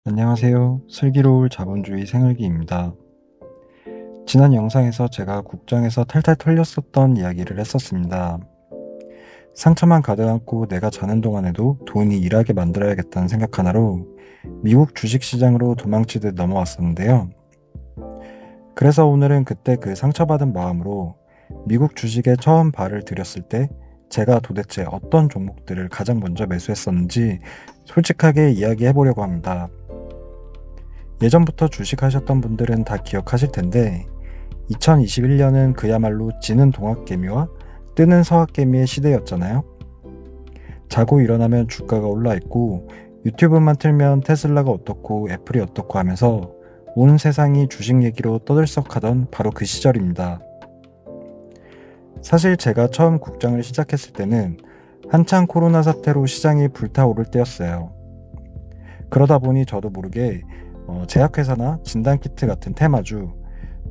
안녕하세요. 슬기로울 자본주의 생활기입니다. 지난 영상에서 제가 국장에서 탈탈 털렸었던 이야기를 했었습니다. 상처만 가득 안고 내가 자는 동안에도 돈이 일하게 만들어야겠다는 생각 하나로 미국 주식시장으로 도망치듯 넘어왔었는데요. 그래서 오늘은 그때 그 상처받은 마음으로 미국 주식에 처음 발을 들였을 때 제가 도대체 어떤 종목들을 가장 먼저 매수했었는지 솔직하게 이야기해 보려고 합니다. 예전부터 주식하셨던 분들은 다 기억하실 텐데 2021년은 그야말로 지는 동학개미와 뜨는 서학개미의 시대였잖아요. 자고 일어나면 주가가 올라있고 유튜브만 틀면 테슬라가 어떻고 애플이 어떻고 하면서 온 세상이 주식 얘기로 떠들썩하던 바로 그 시절입니다. 사실 제가 처음 국장을 시작했을 때는 한창 코로나 사태로 시장이 불타오를 때였어요. 그러다 보니 저도 모르게 제약회사나 진단키트 같은 테마주,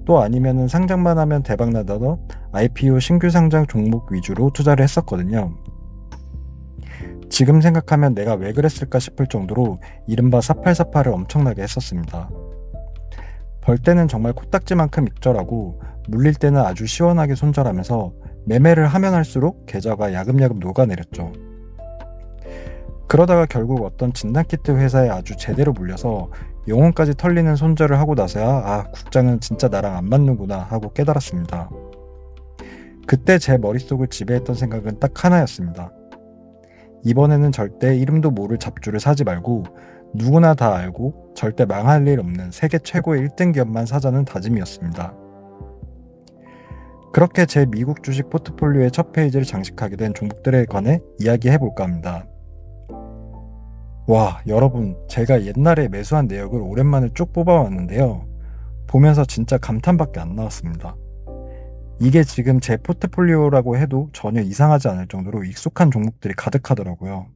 또 아니면은 상장만 하면 대박나던 IPO 신규 상장 종목 위주로 투자를 했었거든요. 지금 생각하면 내가 왜 그랬을까 싶을 정도로 이른바 사팔사팔을 엄청나게 했었습니다. 벌 때는 정말 코딱지만큼 익절하고 물릴 때는 아주 시원하게 손절하면서 매매를 하면 할수록 계좌가 야금야금 녹아내렸죠. 그러다가 결국 어떤 진단키트 회사에 아주 제대로 물려서 영혼까지 털리는 손절을 하고 나서야 국장은 진짜 나랑 안 맞는구나 하고 깨달았습니다. 그때 제 머릿속을 지배했던 생각은 딱 하나였습니다. 이번에는 절대 이름도 모를 잡주를 사지 말고 누구나 다 알고 절대 망할 일 없는 세계 최고의 1등 기업만 사자는 다짐이었습니다. 그렇게 제 미국 주식 포트폴리오의 첫 페이지를 장식하게 된 종목들에 관해 이야기해 볼까 합니다. 와, 여러분, 제가 옛날에 매수한 내역을 오랜만에 쭉 뽑아왔는데요. 보면서 진짜 감탄밖에 안 나왔습니다. 이게 지금 제 포트폴리오라고 해도 전혀 이상하지 않을 정도로 익숙한 종목들이 가득하더라고요.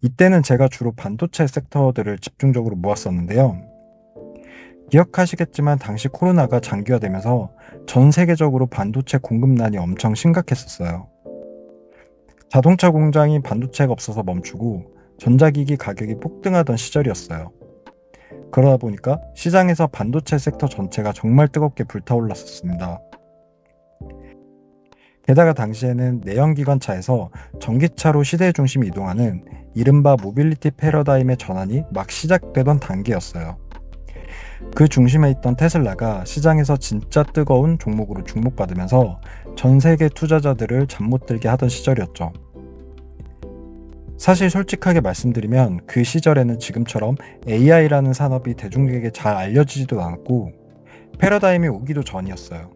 이때는 제가 주로 반도체 섹터들을 집중적으로 모았었는데요. 기억하시겠지만 당시 코로나가 장기화되면서 전 세계적으로 반도체 공급난이 엄청 심각했었어요. 자동차 공장이 반도체가 없어서 멈추고 전자기기 가격이 폭등하던 시절이었어요. 그러다 보니까 시장에서 반도체 섹터 전체가 정말 뜨겁게 불타올랐었습니다. 게다가 당시에는 내연기관차에서 전기차로 시대의 중심이 이동하는 이른바 모빌리티 패러다임의 전환이 막 시작되던 단계였어요. 그 중심에 있던 테슬라가 시장에서 진짜 뜨거운 종목으로 주목받으면서 전 세계 투자자들을 잠 못 들게 하던 시절이었죠. 사실 솔직하게 말씀드리면 그 시절에는 지금처럼 AI라는 산업이 대중에게 잘 알려지지도 않았고 패러다임이 오기도 전이었어요.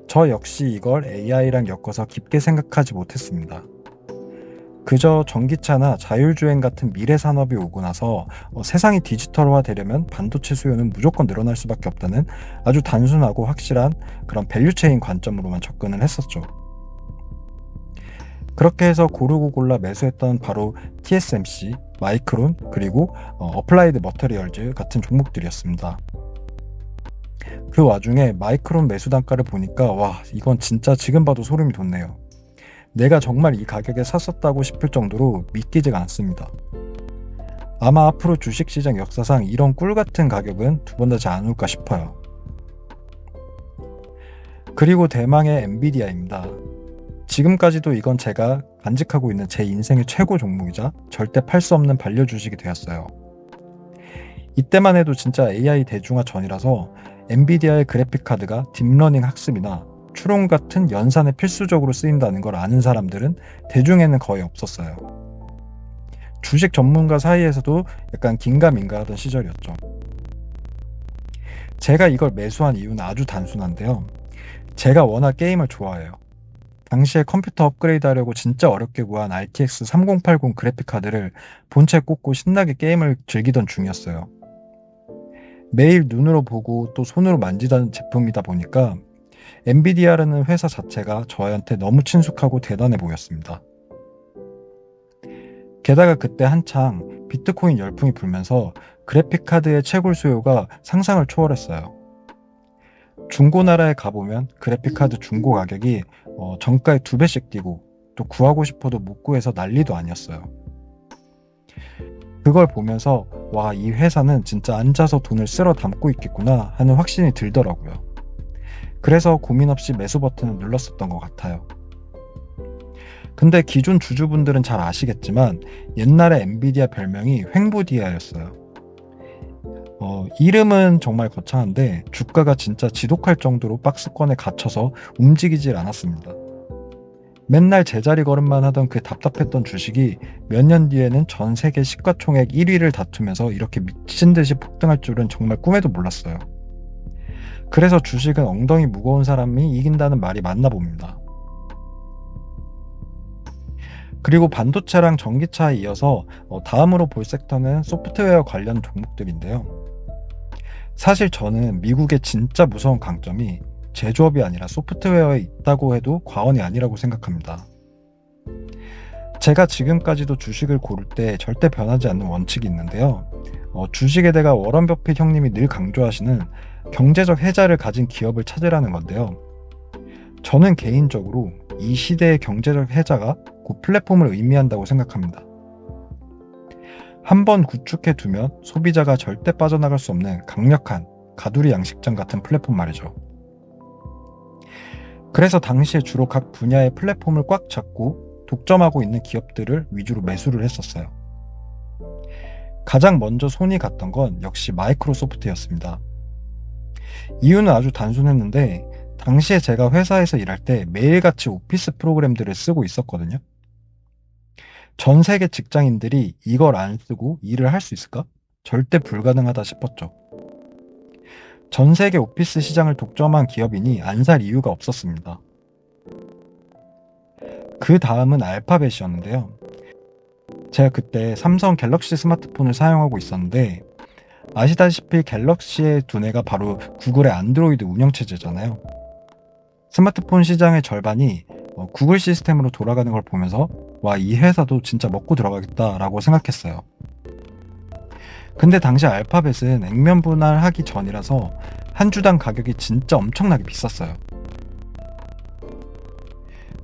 저 역시 이걸 AI랑 엮어서 깊게 생각하지 못했습니다. 그저 전기차나 자율주행 같은 미래 산업이 오고 나서 세상이 디지털화 되려면 반도체 수요는 무조건 늘어날 수밖에 없다는 아주 단순하고 확실한 그런 밸류체인 관점으로만 접근을 했었죠. 그렇게 해서 고르고 골라 매수했던 바로 TSMC, 마이크론, 그리고 어플라이드 머터리얼즈 같은 종목들이었습니다. 그 와중에 마이크론 매수 단가를 보니까 와, 이건 진짜 지금 봐도 소름이 돋네요. 내가 정말 이 가격에 샀었다고 싶을 정도로 믿기지가 않습니다. 아마 앞으로 주식시장 역사상 이런 꿀같은 가격은 두 번 다시 안 올까 싶어요. 그리고 대망의 엔비디아입니다. 지금까지도 이건 제가 간직하고 있는 제 인생의 최고 종목이자 절대 팔 수 없는 반려 주식이 되었어요. 이때만 해도 진짜 AI 대중화 전이라서 엔비디아의 그래픽카드가 딥러닝 학습이나 추론 같은 연산에 필수적으로 쓰인다는 걸 아는 사람들은 대중에는 거의 없었어요. 주식 전문가 사이에서도 약간 긴가민가 하던 시절이었죠. 제가 이걸 매수한 이유는 아주 단순한데요. 제가 워낙 게임을 좋아해요. 당시에 컴퓨터 업그레이드 하려고 진짜 어렵게 구한 RTX 3080 그래픽카드를 본체에 꽂고 신나게 게임을 즐기던 중이었어요. 매일 눈으로 보고 또 손으로 만지던 제품이다 보니까 엔비디아라는 회사 자체가 저한테 너무 친숙하고 대단해 보였습니다. 게다가 그때 한창 비트코인 열풍이 불면서 그래픽카드의 채굴 수요가 상상을 초월했어요. 중고나라에 가보면 그래픽카드 중고 가격이 정가의 2배씩 뛰고 또 구하고 싶어도 못 구해서 난리도 아니었어요. 그걸 보면서 와, 이 회사는 진짜 앉아서 돈을 쓸어 담고 있겠구나 하는 확신이 들더라고요. 그래서 고민 없이 매수 버튼을 눌렀었던 것 같아요. 근데 기존 주주분들은 잘 아시겠지만 옛날에 엔비디아 별명이 횡보디아였어요. 이름은 정말 거창한데 주가가 진짜 지독할 정도로 박스권에 갇혀서 움직이질 않았습니다. 맨날 제자리 걸음만 하던 그 답답했던 주식이 몇 년 뒤에는 전 세계 시가총액 1위를 다투면서 이렇게 미친 듯이 폭등할 줄은 정말 꿈에도 몰랐어요. 그래서 주식은 엉덩이 무거운 사람이 이긴다는 말이 맞나 봅니다. 그리고 반도체랑 전기차에 이어서 다음으로 볼 섹터는 소프트웨어 관련 종목들인데요. 사실 저는 미국의 진짜 무서운 강점이 제조업이 아니라 소프트웨어에 있다고 해도 과언이 아니라고 생각합니다. 제가 지금까지도 주식을 고를 때 절대 변하지 않는 원칙이 있는데요. 주식에 대가 워런 버핏 형님이 늘 강조하시는 경제적 혜자를 가진 기업을 찾으라는 건데요. 저는 개인적으로 이 시대의 경제적 혜자가 그 플랫폼을 의미한다고 생각합니다. 한번 구축해 두면 소비자가 절대 빠져나갈 수 없는 강력한 가두리 양식장 같은 플랫폼 말이죠. 그래서 당시에 주로 각 분야의 플랫폼을 꽉 잡고 독점하고 있는 기업들을 위주로 매수를 했었어요. 가장 먼저 손이 갔던 건 역시 마이크로소프트였습니다. 이유는 아주 단순했는데 당시에 제가 회사에서 일할 때 매일같이 오피스 프로그램들을 쓰고 있었거든요. 전 세계 직장인들이 이걸 안 쓰고 일을 할 수 있을까? 절대 불가능하다 싶었죠. 전 세계 오피스 시장을 독점한 기업이니 안 살 이유가 없었습니다. 그 다음은 알파벳이었는데요. 제가 그때 삼성 갤럭시 스마트폰을 사용하고 있었는데 아시다시피 갤럭시의 두뇌가 바로 구글의 안드로이드 운영체제잖아요. 스마트폰 시장의 절반이 구글 시스템으로 돌아가는 걸 보면서 와, 이 회사도 진짜 먹고 들어가겠다라고 생각했어요. 근데 당시 알파벳은 액면 분할하기 전이라서 한 주당 가격이 진짜 엄청나게 비쌌어요.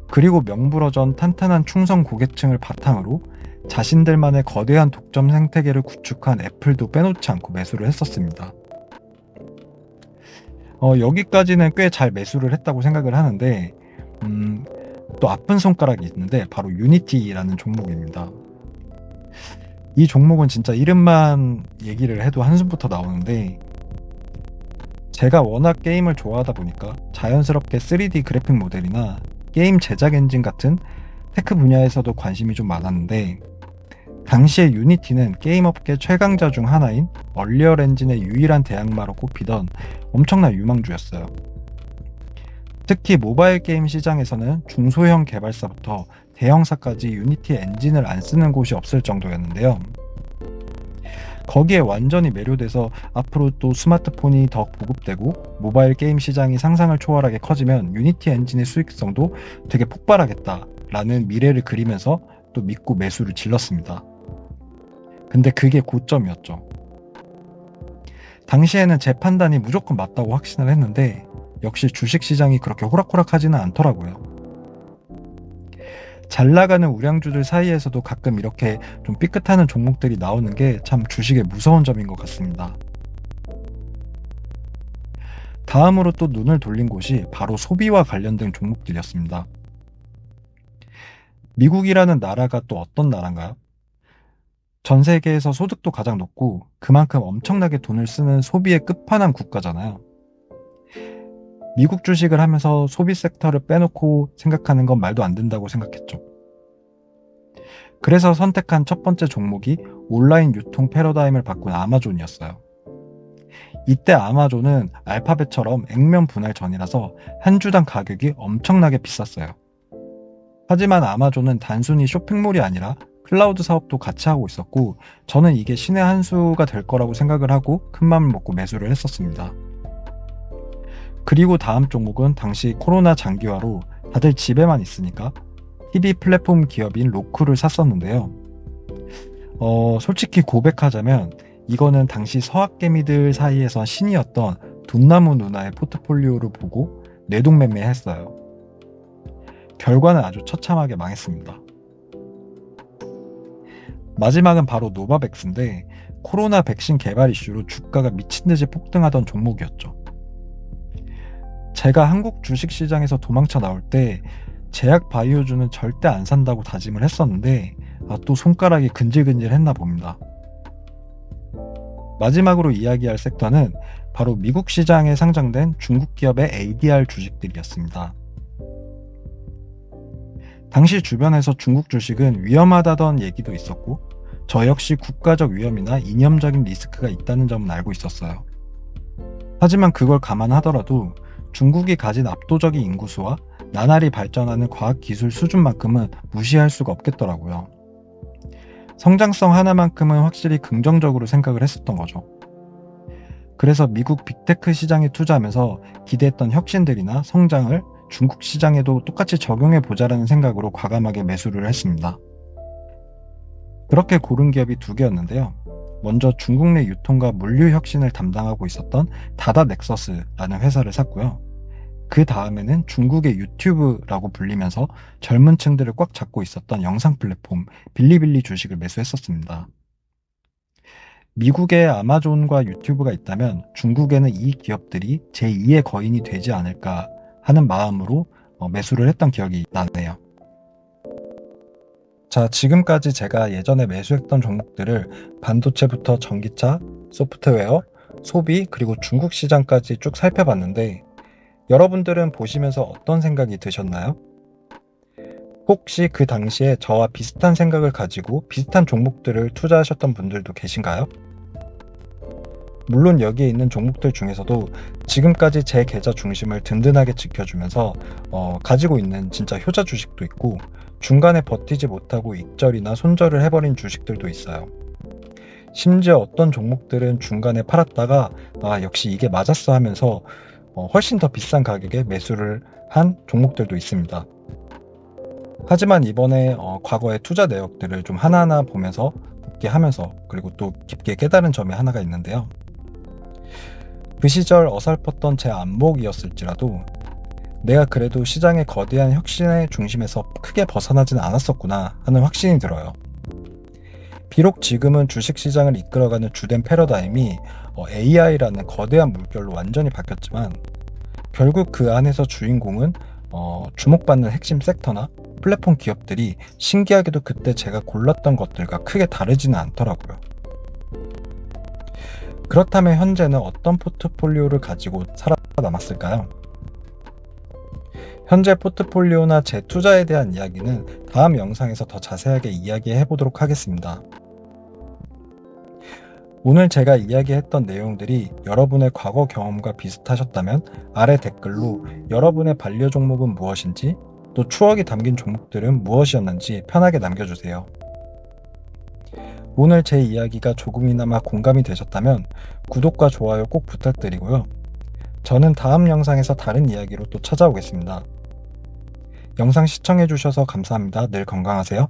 그리고 명불허전 탄탄한 충성 고객층을 바탕으로 자신들만의 거대한 독점 생태계를 구축한 애플도 빼놓지 않고 매수를 했었습니다. 여기까지는 꽤 잘 매수를 했다고 생각을 하는데 또 아픈 손가락이 있는데 바로 유니티라는 종목입니다. 이 종목은 진짜 이름만 얘기를 해도 한숨부터 나오는데 제가 워낙 게임을 좋아하다 보니까 자연스럽게 3D 그래픽 모델이나 게임 제작 엔진 같은 테크 분야에서도 관심이 좀 많았는데 당시에 유니티는 게임업계 최강자 중 하나인 얼리얼 엔진의 유일한 대항마로 꼽히던 엄청난 유망주였어요. 특히 모바일 게임 시장에서는 중소형 개발사부터 대형사까지 유니티 엔진을 안 쓰는 곳이 없을 정도였는데요. 거기에 완전히 매료돼서 앞으로 또 스마트폰이 더 보급되고 모바일 게임 시장이 상상을 초월하게 커지면 유니티 엔진의 수익성도 되게 폭발하겠다라는 미래를 그리면서 또 믿고 매수를 질렀습니다. 근데 그게 고점이었죠. 당시에는 제 판단이 무조건 맞다고 확신을 했는데 역시 주식시장이 그렇게 호락호락하지는 않더라고요. 잘 나가는 우량주들 사이에서도 가끔 이렇게 좀 삐끗하는 종목들이 나오는 게 참 주식의 무서운 점인 것 같습니다. 다음으로 또 눈을 돌린 곳이 바로 소비와 관련된 종목들이었습니다. 미국이라는 나라가 또 어떤 나라인가요? 전 세계에서 소득도 가장 높고 그만큼 엄청나게 돈을 쓰는 소비의 끝판왕 국가잖아요. 미국 주식을 하면서 소비 섹터를 빼놓고 생각하는 건 말도 안 된다고 생각했죠. 그래서 선택한 첫 번째 종목이 온라인 유통 패러다임을 바꾼 아마존이었어요. 이때 아마존은 알파벳처럼 액면 분할 전이라서 한 주당 가격이 엄청나게 비쌌어요. 하지만 아마존은 단순히 쇼핑몰이 아니라 클라우드 사업도 같이 하고 있었고 저는 이게 신의 한 수가 될 거라고 생각을 하고 큰 맘을 먹고 매수를 했었습니다. 그리고 다음 종목은 당시 코로나 장기화로 다들 집에만 있으니까 TV 플랫폼 기업인 로쿠를 샀었는데요. 솔직히 고백하자면 이거는 당시 서학개미들 사이에서 신이었던 돈나무 누나의 포트폴리오를 보고 뇌동매매했어요. 결과는 아주 처참하게 망했습니다. 마지막은 바로 노바백스인데 코로나 백신 개발 이슈로 주가가 미친듯이 폭등하던 종목이었죠. 제가 한국 주식시장에서 도망쳐 나올 때 제약 바이오주는 절대 안 산다고 다짐을 했었는데 또 손가락이 근질근질 했나 봅니다. 마지막으로 이야기할 섹터는 바로 미국 시장에 상장된 중국 기업의 ADR 주식들이었습니다. 당시 주변에서 중국 주식은 위험하다던 얘기도 있었고 저 역시 국가적 위험이나 이념적인 리스크가 있다는 점은 알고 있었어요. 하지만 그걸 감안하더라도 중국이 가진 압도적인 인구수와 나날이 발전하는 과학기술 수준만큼은 무시할 수가 없겠더라고요. 성장성 하나만큼은 확실히 긍정적으로 생각을 했었던 거죠. 그래서 미국 빅테크 시장에 투자하면서 기대했던 혁신들이나 성장을 중국 시장에도 똑같이 적용해 보자라는 생각으로 과감하게 매수를 했습니다. 그렇게 고른 기업이 두 개였는데요. 먼저 중국 내 유통과 물류 혁신을 담당하고 있었던 다다넥서스라는 회사를 샀고요. 그 다음에는 중국의 유튜브라고 불리면서 젊은 층들을 꽉 잡고 있었던 영상 플랫폼 빌리빌리 주식을 매수했었습니다. 미국에 아마존과 유튜브가 있다면 중국에는 이 기업들이 제2의 거인이 되지 않을까 하는 마음으로 매수를 했던 기억이 나네요. 자, 지금까지 제가 예전에 매수했던 종목들을 반도체부터 전기차, 소프트웨어, 소비, 그리고 중국 시장까지 쭉 살펴봤는데 여러분들은 보시면서 어떤 생각이 드셨나요? 혹시 그 당시에 저와 비슷한 생각을 가지고 비슷한 종목들을 투자하셨던 분들도 계신가요? 물론 여기에 있는 종목들 중에서도 지금까지 제 계좌 중심을 든든하게 지켜주면서 가지고 있는 진짜 효자 주식도 있고 중간에 버티지 못하고 익절이나 손절을 해버린 주식들도 있어요. 심지어 어떤 종목들은 중간에 팔았다가 역시 이게 맞았어 하면서 훨씬 더 비싼 가격에 매수를 한 종목들도 있습니다. 하지만 이번에 과거의 투자 내역들을 좀 하나하나 보면서 복귀하면서 그리고 또 깊게 깨달은 점이 하나가 있는데요. 그 시절 어설펐던 제 안목이었을지라도 내가 그래도 시장의 거대한 혁신의 중심에서 크게 벗어나진 않았었구나 하는 확신이 들어요. 비록 지금은 주식시장을 이끌어가는 주된 패러다임이 AI라는 거대한 물결로 완전히 바뀌었지만 결국 그 안에서 주인공은 주목받는 핵심 섹터나 플랫폼 기업들이 신기하게도 그때 제가 골랐던 것들과 크게 다르지는 않더라고요. 그렇다면 현재는 어떤 포트폴리오를 가지고 살아남았을까요? 현재 포트폴리오나 제 투자에 대한 이야기는 다음 영상에서 더 자세하게 이야기해 보도록 하겠습니다. 오늘 제가 이야기했던 내용들이 여러분의 과거 경험과 비슷하셨다면 아래 댓글로 여러분의 반려 종목은 무엇인지 또 추억이 담긴 종목들은 무엇이었는지 편하게 남겨주세요. 오늘 제 이야기가 조금이나마 공감이 되셨다면 구독과 좋아요 꼭 부탁드리고요. 저는 다음 영상에서 다른 이야기로 또 찾아오겠습니다. 영상 시청해주셔서 감사합니다. 늘 건강하세요.